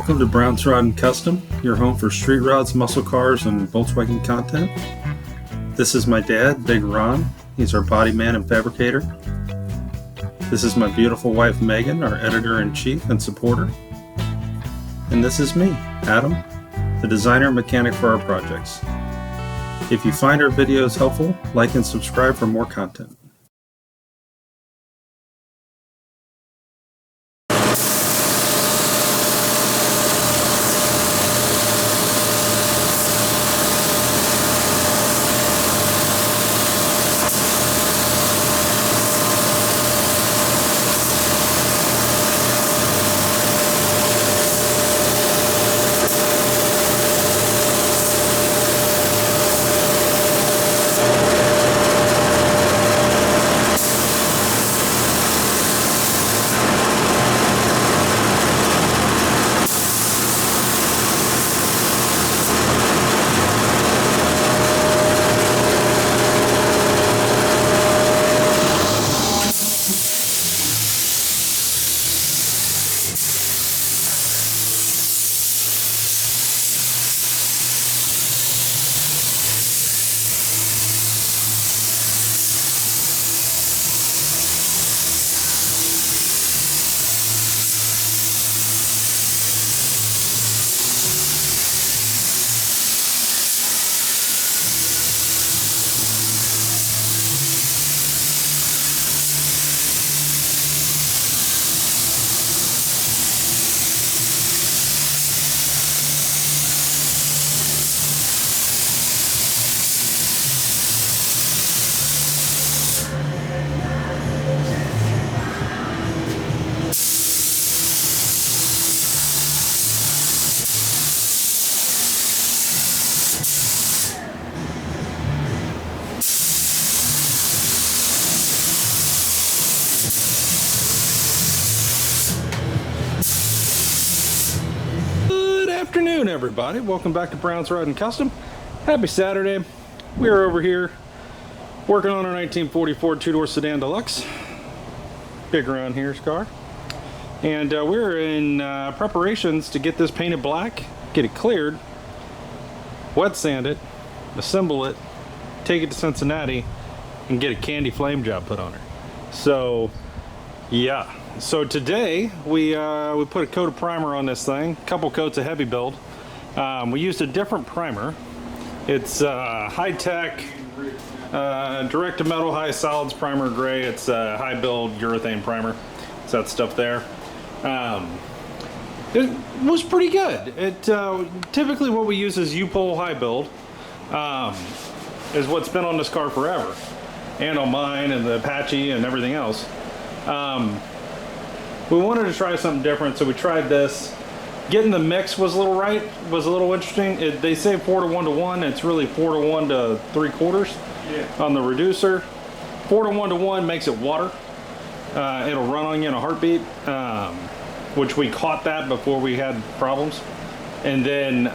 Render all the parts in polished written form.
Welcome to Brown's Rod and Custom, your home for street rods, muscle cars, and Volkswagen content. This is my dad, Big Ron. He's our body man and fabricator. This is my beautiful wife, Megan, our editor-in-chief and supporter. And this is me, Adam, the designer and mechanic for our projects. If you find our videos helpful, like and subscribe for more content. Good afternoon, everybody. Welcome back to Brown's Rod and Custom. Happy Saturday. We are over here working on our 1944 two-door Sedan Deluxe. Big around here's car. And we're in preparations to get this painted black, get it cleared, wet sand it, assemble it, take it to Cincinnati, and get a candy flame job put on her. So, yeah. So today we put a coat of primer on this thing, a couple coats of heavy build. We used a different primer. It's high-tech direct to metal high solids primer gray. It's high build urethane primer. It's that stuff there. It was pretty good. It typically what we use is U-pole high build. Is what's been on this car forever, and on mine and the Apache and everything else. We wanted to try something different, so we tried this. Getting the mix was a little interesting. They say 4 to 1 to 1. It's really 4 to 1 to 3/4 on the reducer. 4 to 1 to 1 makes it water. It'll run on you in a heartbeat, which we caught that before we had problems. And then,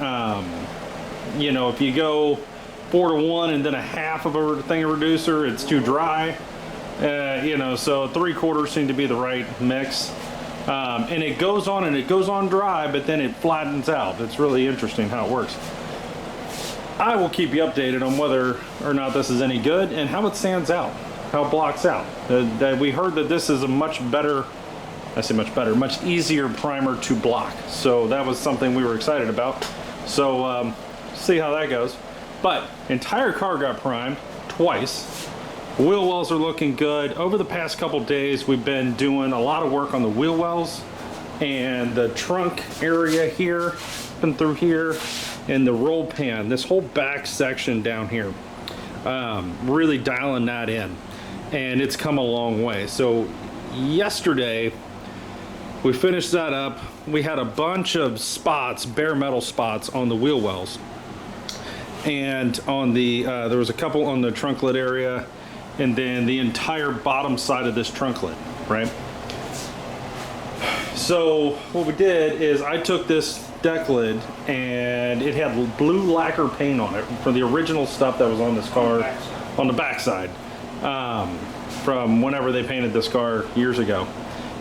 you know, if you go 4 to 1 and then a half of a thing of reducer, it's too dry. You know, so 3/4 seem to be the right mix. And it goes on dry, but then it flattens out. It's really interesting how it works. I will keep you updated on whether or not this is any good and how it stands out, how it blocks out. We heard that this is a much better, I say much better, much easier primer to block. So that was something we were excited about. So see how that goes. But entire car got primed twice. Wheel wells are looking good. Over the past couple days, we've been doing a lot of work on the wheel wells and the trunk area here, and through here, and the roll pan, this whole back section down here. Really dialing that in, and it's come a long way. So yesterday, we finished that up. We had a bunch of spots, bare metal spots on the wheel wells. And on the, there was a couple on the trunk lid area, and then the entire bottom side of this trunk lid, right? So what we did is I took this deck lid and it had blue lacquer paint on it for the original stuff that was on this car on the back side, from whenever they painted this car years ago.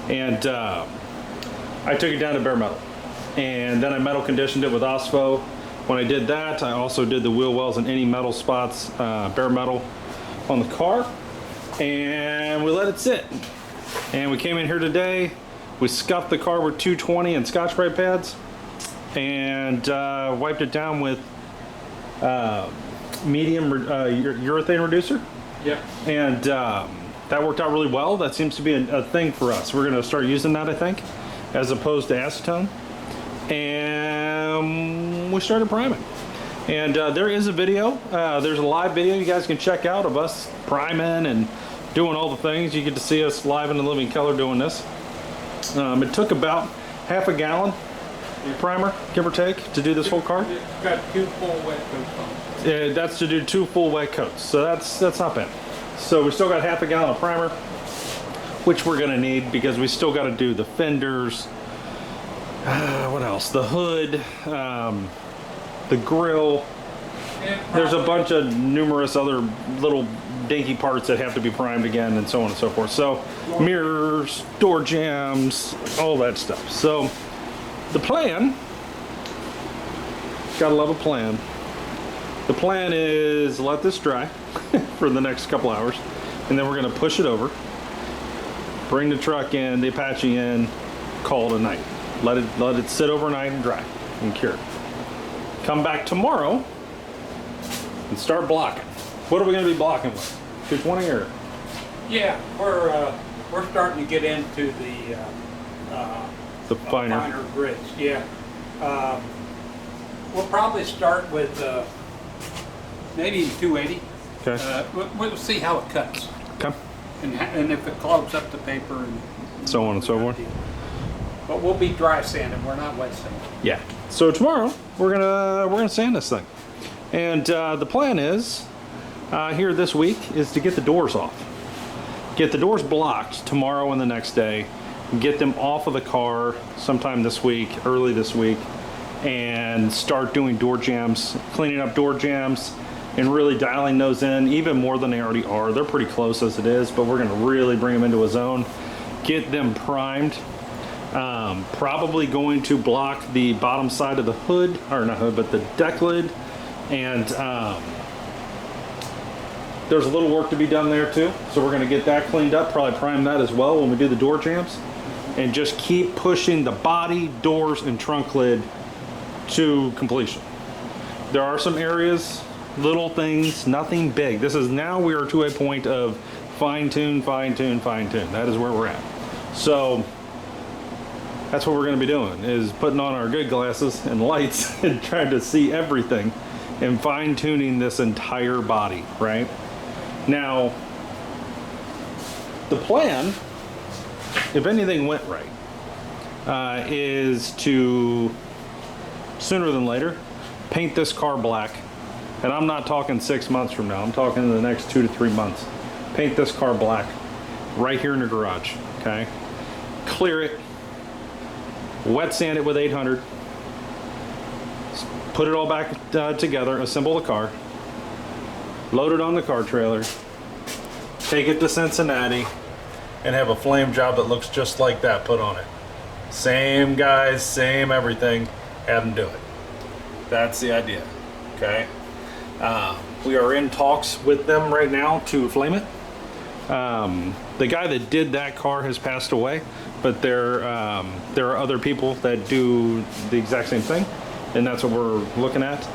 And I took it down to bare metal, and then I metal conditioned it with OSPO. When I did that, I also did the wheel wells and any metal spots, bare metal on the car, and we let it sit. And we came in here today, we scuffed the car with 220 and Scotch-Brite pads, and wiped it down with medium urethane reducer. Yep. And that worked out really well. That seems to be a thing for us. We're gonna start using that, I think, as opposed to acetone. And we started priming. And there is a video, there's a live video you guys can check out of us priming and doing all the things. You get to see us live in the living color doing this. It took about half a gallon primer, give or take, to do this whole car. It's got 2 full wet coats on it. That's to do 2 full wet coats, so that's not bad. So we still got half a gallon of primer, which we're gonna need because we still got to do the fenders. What else? The hood, the grill. There's a bunch of numerous other little dinky parts that have to be primed again, and so on and so forth. So mirrors, door jambs, all that stuff. So the plan, gotta love a plan. The plan is let this dry for the next couple hours, and then we're gonna push it over, bring the truck in, the Apache in, call it a night. Let it sit overnight and dry and cure. Come back tomorrow and start blocking. What are we gonna be blocking with? 220 or? Yeah, we're starting to get into the finer grits. Yeah. We'll probably start with maybe 280. Okay. We'll see how it cuts. Okay. And if it clogs up the paper and So on and so forth. But we'll be dry sanding. We're not wet sanding. Yeah. So tomorrow we're gonna sand this thing, and the plan is here this week is to get the doors off, get the doors blocked tomorrow and the next day, get them off of the car sometime this week, early this week, and start doing door jams, cleaning up door jams, and really dialing those in even more than they already are. They're pretty close as it is, but we're gonna really bring them into a zone, get them primed. Probably going to block the bottom side of the hood, or not hood, but the deck lid, and there's a little work to be done there too, so we're going to get that cleaned up, probably prime that as well when we do the door jams, and just keep pushing the body, doors, and trunk lid to completion. There are some areas, little things, nothing big. This is now we are to a point of fine tune, fine tune, fine tune. That is where we're at. So that's what we're going to be doing, is putting on our good glasses and lights and trying to see everything and fine tuning this entire body, right? Now, the plan, if anything went right, is to, sooner than later, paint this car black. And I'm not talking 6 months from now, I'm talking in the next 2 to 3 months. Paint this car black right here in the garage, okay? Clear it, wet sand it with 800, put it all back together, assemble the car, load it on the car trailer, take it to Cincinnati, and have a flame job that looks just like that put on it. Same guys, same everything, have them do it. That's the idea, okay? We are in talks with them right now to flame it. The guy that did that car has passed away, but there are other people that do the exact same thing, and that's what we're looking at.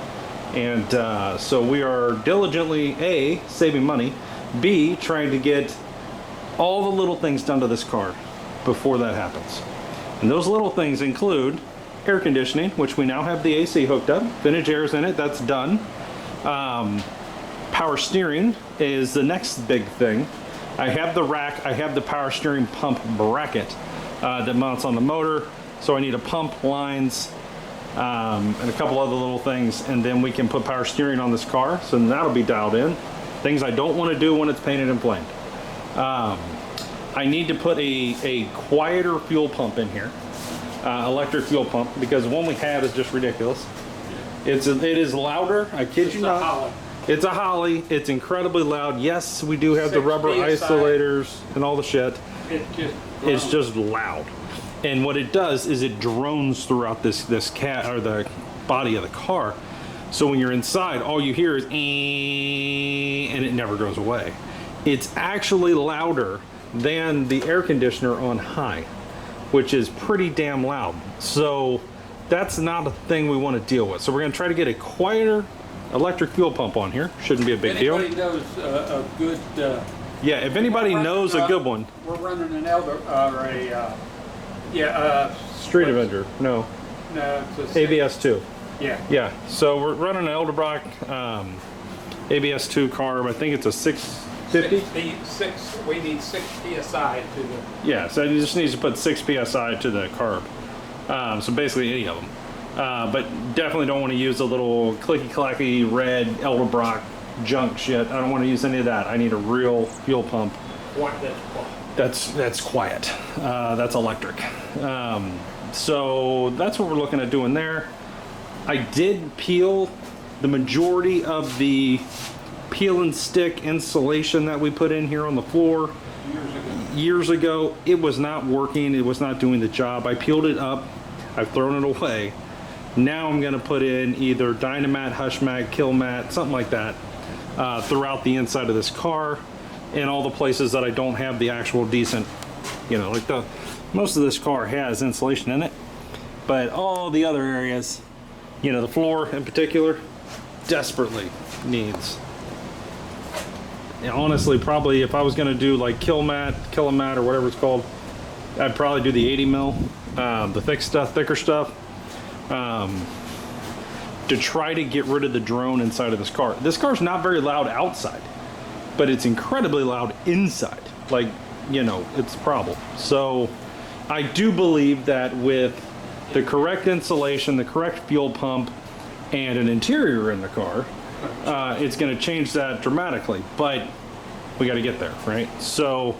And so we are diligently, A, saving money, B, trying to get all the little things done to this car before that happens. And those little things include air conditioning, which we now have the AC hooked up, vintage air's in it, that's done. Power steering is the next big thing. I have the rack, I have the power steering pump bracket that mounts on the motor, so I need a pump, lines, and a couple other little things, and then we can put power steering on this car, so that'll be dialed in. Things I don't want to do when it's painted and flamed. I need to put a quieter fuel pump in here, electric fuel pump, because the one we have is just ridiculous. It is louder, I kid you not. It's a Holly. It's incredibly loud. Yes, we do have the rubber isolators and all the shit. It's just loud. And what it does is it drones throughout this cat or the body of the car. So when you're inside, all you hear is and it never goes away. It's actually louder than the air conditioner on high, which is pretty damn loud. So that's not a thing we want to deal with. So we're going to try to get a quieter electric fuel pump on here. Shouldn't be a big deal. Anybody knows a good... Yeah, if anybody knows a good one. We're running an Elder, Street Avenger, no. No, it's a ABS2. Yeah. Yeah, so we're running an Elderbrock ABS2 carb. I think it's a 650. We need 6 PSI to the... Yeah, so it just needs to put 6 PSI to the carb. So basically any of them. But definitely don't want to use a little clicky-clacky red Elderbrock junk shit. I don't want to use any of that. I need a real fuel pump. That's quiet. That's electric. So that's what we're looking at doing there. I did peel the majority of the peel and stick insulation that we put in here on the floor years ago. It was not working. It was not doing the job. I peeled it up. I've thrown it away. Now I'm going to put in either Dynamat, Hushmat, Killmat, something like that throughout the inside of this car and all the places that I don't have the actual decent, you know, like most of this car has insulation in it, but all the other areas, you know, the floor in particular, desperately needs. And honestly, probably if I was going to do like Killamat or whatever it's called, I'd probably do the 80 mil, the thicker stuff, to try to get rid of the drone inside of this car. This car's not very loud outside, but it's incredibly loud inside. Like, you know, it's a problem. So I do believe that with the correct insulation, the correct fuel pump, and an interior in the car, it's going to change that dramatically. But we got to get there, right? So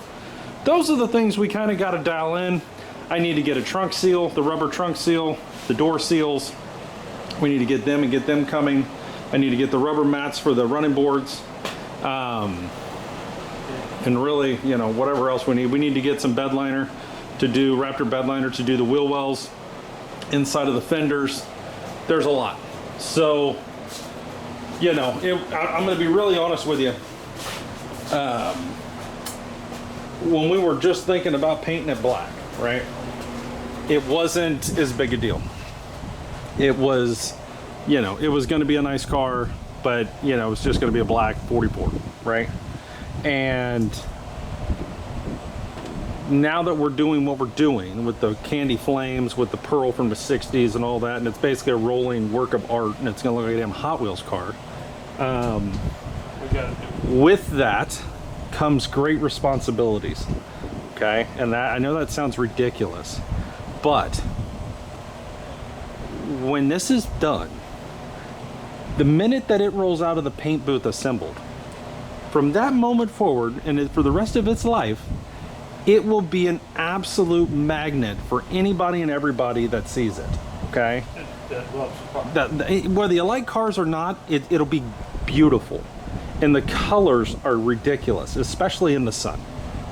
those are the things we kind of got to dial in. I need to get a trunk seal, the rubber trunk seal, the door seals. We need to get them and get them coming. I need to get the rubber mats for the running boards. And really, you know, whatever else we need. We need to get some bed liner to do, Raptor bed liner to do the wheel wells inside of the fenders. There's a lot. So, you know, I'm going to be really honest with you. When we were just thinking about painting it black, right? It wasn't as big a deal. It was, you know, it was going to be a nice car, but, you know, it was just going to be a black 44, right? And now that we're doing what we're doing with the candy flames, with the pearl from the 60s and all that, and it's basically a rolling work of art, and it's going to look like a damn Hot Wheels car. With that comes great responsibilities, okay? And that, I know that sounds ridiculous, but when this is done, the minute that it rolls out of the paint booth assembled, from that moment forward and for the rest of its life, it will be an absolute magnet for anybody and everybody that sees it, okay? Whether you like cars or not, it'll be beautiful. And the colors are ridiculous, especially in the sun,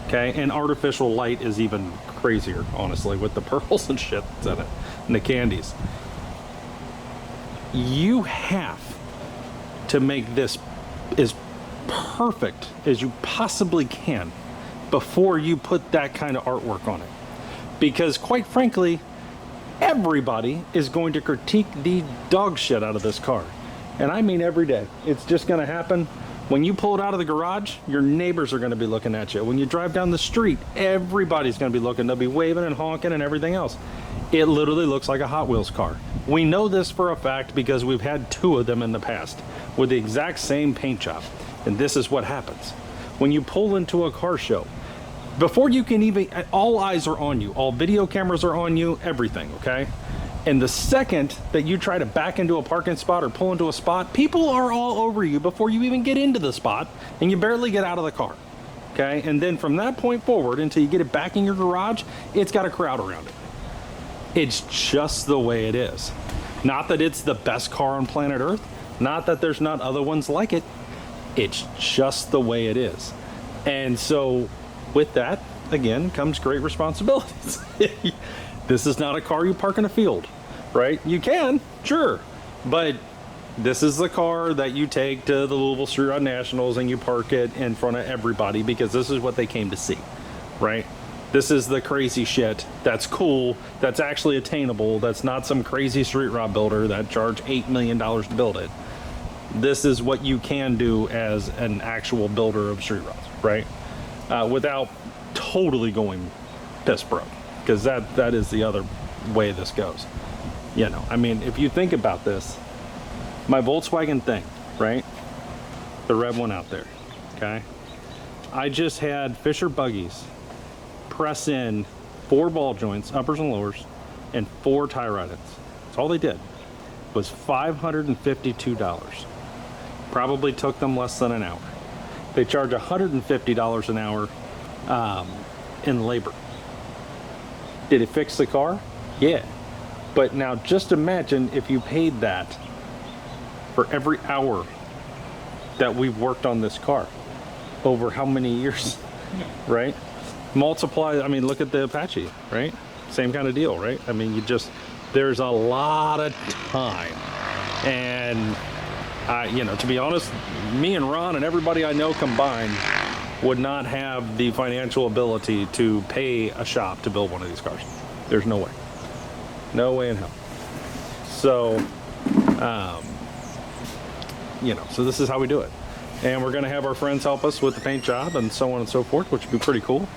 okay? And artificial light is even crazier, honestly, with the pearls and shit that's in it, and the candies. You have to make this as perfect as you possibly can before you put that kind of artwork on it. Because quite frankly, everybody is going to critique the dog shit out of this car. And I mean every day. It's just going to happen. When you pull it out of the garage, your neighbors are going to be looking at you. When you drive down the street, everybody's going to be looking. They'll be waving and honking and everything else. It literally looks like a Hot Wheels car. We know this for a fact because we've had 2 of them in the past with the exact same paint job. And this is what happens. When you pull into a car show, before you can even, all eyes are on you. All video cameras are on you, everything, okay? And the second that you try to back into a parking spot or pull into a spot, people are all over you before you even get into the spot, and you barely get out of the car, okay? And then from that point forward, until you get it back in your garage, it's got a crowd around it. It's just the way it is. Not that it's the best car on planet Earth, not that there's not other ones like it. It's just the way it is. And so with that, again, comes great responsibilities. This is not a car you park in a field, right? You can, sure, but this is the car that you take to the Louisville Street Rod Nationals and you park it in front of everybody because this is what they came to see, right? This is the crazy shit that's cool, that's actually attainable, that's not some crazy street rod builder that charged $8 million to build it. This is what you can do as an actual builder of street rods, right? Without totally going piss broke, because that is the other way this goes. You know, I mean, if you think about this, my Volkswagen thing, right? The red one out there, okay? I just had Fisher Buggies press in 4 ball joints, uppers and lowers, and 4 tie rod ends. That's all they did. It was $552. Probably took them less than an hour. They charge $150 an hour in labor. Did it fix the car? Yeah. But now just imagine if you paid that for every hour that we've worked on this car over how many years, right? Multiply, I mean, look at the Apache, right? Same kind of deal, right? I mean, there's a lot of time. And, you know, to be honest, me and Ron and everybody I know combined would not have the financial ability to pay a shop to build one of these cars. There's no way. No way in hell. So, you know, so this is how we do it. And we're going to have our friends help us with the paint job and so on and so forth, which would be pretty cool.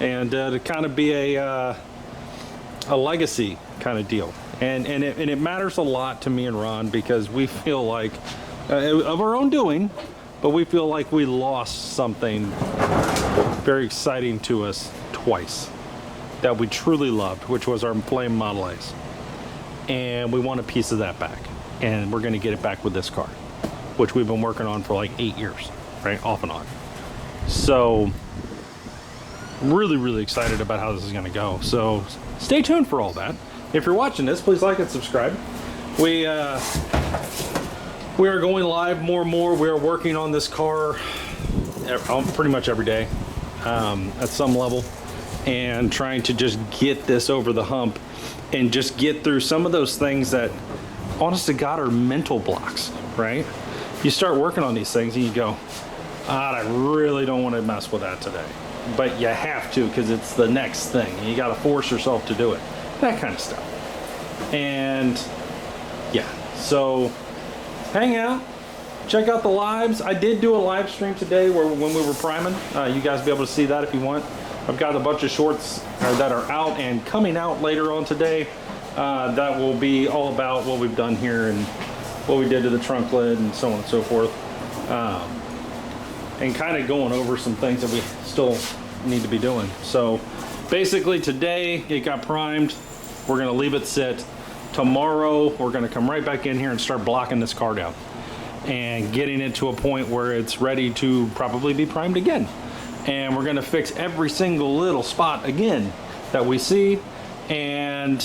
And to kind of be a legacy kind of deal. And it matters a lot to me and Ron because we feel like, of our own doing, but we feel like we lost something very exciting to us twice that we truly loved, which was our Flame Model A's. And we want a piece of that back. And we're going to get it back with this car, which we've been working on for like 8 years, right? Off and on. So really, really excited about how this is going to go. So stay tuned for all that. If you're watching this, please like and subscribe. We are going live more and more. We are working on this car pretty much every day at some level and trying to just get this over the hump and just get through some of those things that, honest to God, are mental blocks, right? You start working on these things and you go, I really don't want to mess with that today. But you have to because it's the next thing. You got to force yourself to do it. That kind of stuff. And yeah, so hang out. Check out the lives. I did do a live stream today when we were priming. You guys will be able to see that if you want. I've got a bunch of shorts that are out and coming out later on today that will be all about what we've done here and what we did to the trunk lid and so on and so forth. And kind of going over some things that we still need to be doing. So basically today it got primed. We're going to leave it sit. Tomorrow we're going to come right back in here and start blocking this car down and getting it to a point where it's ready to probably be primed again. And we're going to fix every single little spot again that we see and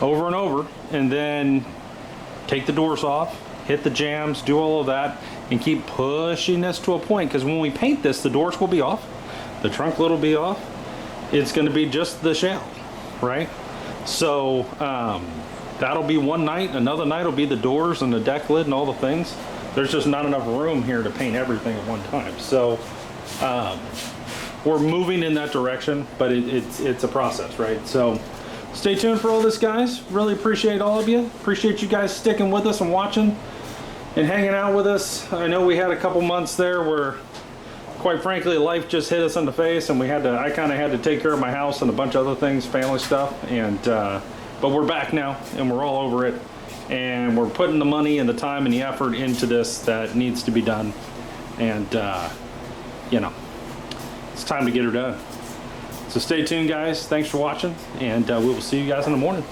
over and over, and then take the doors off, hit the jams, do all of that, and keep pushing this to a point, because when we paint this, the doors will be off, the trunk lid will be off, it's going to be just the shell, right? So that'll be one night. Another night will be the doors and the deck lid and all the things. There's just not enough room here to paint everything at one time. So we're moving in that direction, but it's a process, right? So stay tuned for all this, guys. Really appreciate all of you. Appreciate you guys sticking with us and watching and hanging out with us. I know we had a couple months there where, quite frankly, life just hit us in the face, and I kind of had to take care of my house and a bunch of other things, family stuff, and but we're back now, and we're all over it, and we're putting the money and the time and the effort into this that needs to be done, and you know, it's time to get her done. So stay tuned, guys. Thanks for watching, and we will see you guys in the morning.